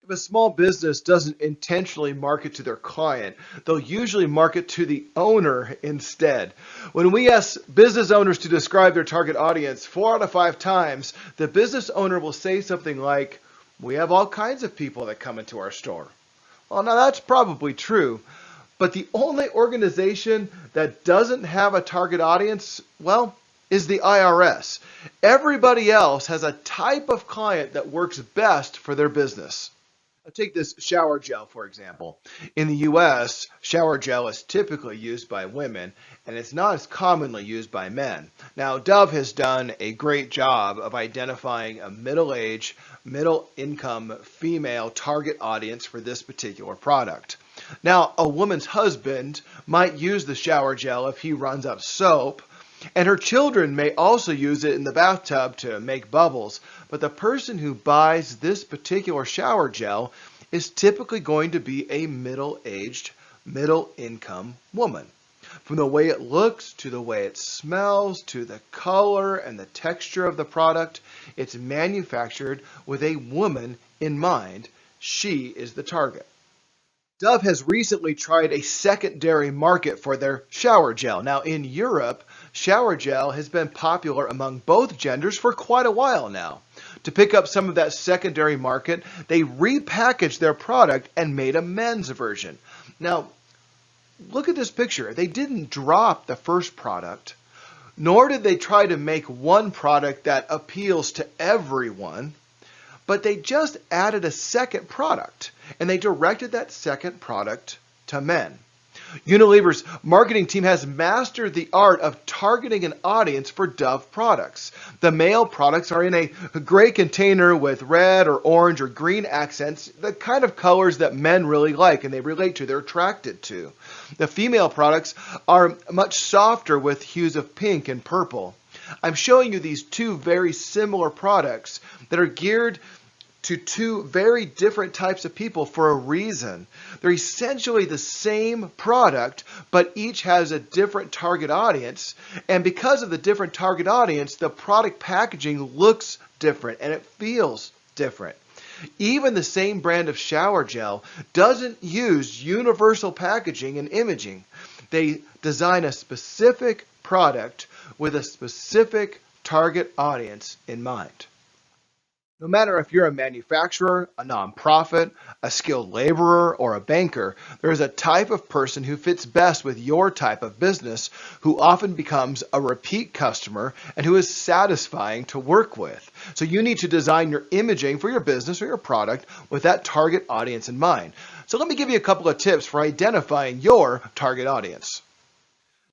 If a small business doesn't intentionally market to their client, they'll usually market to the owner instead. When we ask business owners to describe their target audience, 4 out of 5 times, the business owner will say something like, "We have all kinds of people that come into our store." Well, now that's probably true, but the only organization that doesn't have a target audience, well, is the IRS. Everybody else has a type of client that works best for their business. Take this shower gel, for example. In the US, shower gel is typically used by women, and it's not as commonly used by men. Now, Dove has done a great job of identifying a middle-aged, middle-income female target audience for this particular product. Now, a woman's husband might use the shower gel if he runs out of soap, and her children may also use it in the bathtub to make bubbles, but the person who buys this particular shower gel is typically going to be a middle-aged, middle-income woman. From the way it looks, to the way it smells, to the color and the texture of the product, it's manufactured with a woman in mind. She is the target. Dove has recently tried a secondary market for their shower gel. Now, in Europe, shower gel has been popular among both genders for quite a while now. To pick up some of that secondary market, they repackaged their product and made a men's version. Now, look at this picture. They didn't drop the first product, nor did they try to make one product that appeals to everyone, but they just added a second product, and they directed that second product to men. Unilever's marketing team has mastered the art of targeting an audience for Dove products. The male products are in a gray container with red or orange or green accents, the kind of colors that men really like and they relate to, they're attracted to. The female products are much softer with hues of pink and purple. I'm showing you these two very similar products that are geared to two very different types of people for a reason. They're essentially the same product, but each has a different target audience. And because of the different target audience, the product packaging looks different and it feels different. Even the same brand of shower gel doesn't use universal packaging and imaging. They design a specific product with a specific target audience in mind. No matter if you're a manufacturer, a nonprofit, a skilled laborer, or a banker, there is a type of person who fits best with your type of business, who often becomes a repeat customer and who is satisfying to work with. So you need to design your imaging for your business or your product with that target audience in mind. So let me give you a couple of tips for identifying your target audience.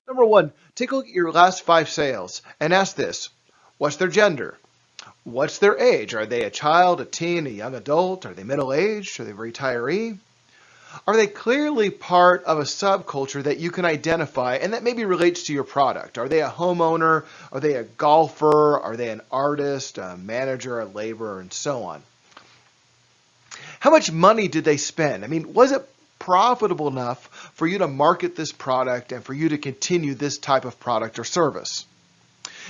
Number one, take a look at your last 5 sales and ask this: what's their gender? What's their age? Are they a child, a teen, a young adult? Are they middle-aged? Are they a retiree? Are they clearly part of a subculture that you can identify and that maybe relates to your product? Are they a homeowner? Are they a golfer? Are they an artist, a manager, a laborer, and so on? How much money did they spend? I mean, was it profitable enough for you to market this product and for you to continue this type of product or service?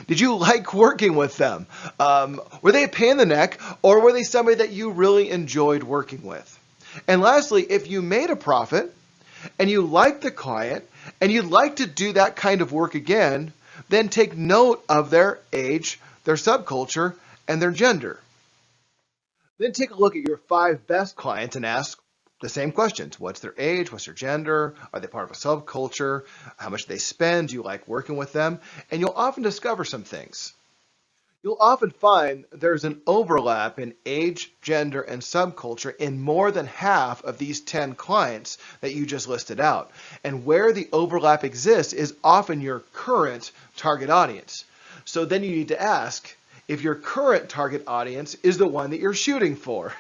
Did you like working with them? Were they a pain in the neck, or were they somebody that you really enjoyed working with? And lastly, if you made a profit and you liked the client and you'd like to do that kind of work again, then take note of their age, their subculture, and their gender. Then take a look at your 5 best clients and ask the same questions. What's their age? What's their gender? Are they part of a subculture? How much do they spend? Do you like working with them? And you'll often discover some things. You'll often find there's an overlap in age, gender, and subculture in more than half of these 10 clients that you just listed out. And where the overlap exists is often your current target audience. So then you need to ask if your current target audience is the one that you're shooting for.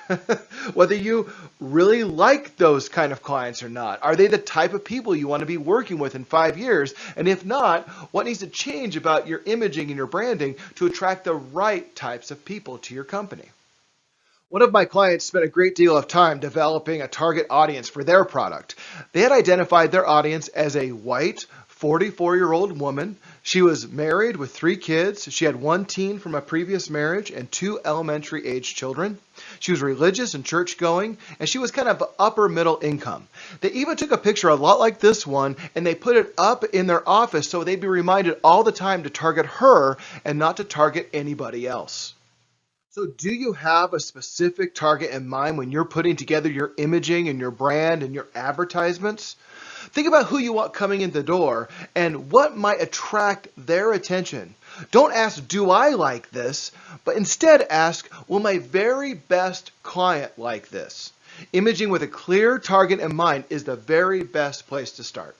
Whether you really like those kind of clients or not. Are they the type of people you want to be working with in 5 years? And if not, what needs to change about your imaging and your branding to attract the right types of people to your company? One of my clients spent a great deal of time developing a target audience for their product. They had identified their audience as a white, 44-year-old woman. She was married with 3 kids. She had 1 teen from a previous marriage and 2 elementary age children. She was religious and church going, and she was kind of upper middle income. They even took a picture a lot like this one, and they put it up in their office so they'd be reminded all the time to target her and not to target anybody else. So do you have a specific target in mind when you're putting together your imaging and your brand and your advertisements? Think about who you want coming in the door and what might attract their attention. Don't ask, do I like this? But instead ask, will my very best client like this? Imaging with a clear target in mind is the very best place to start.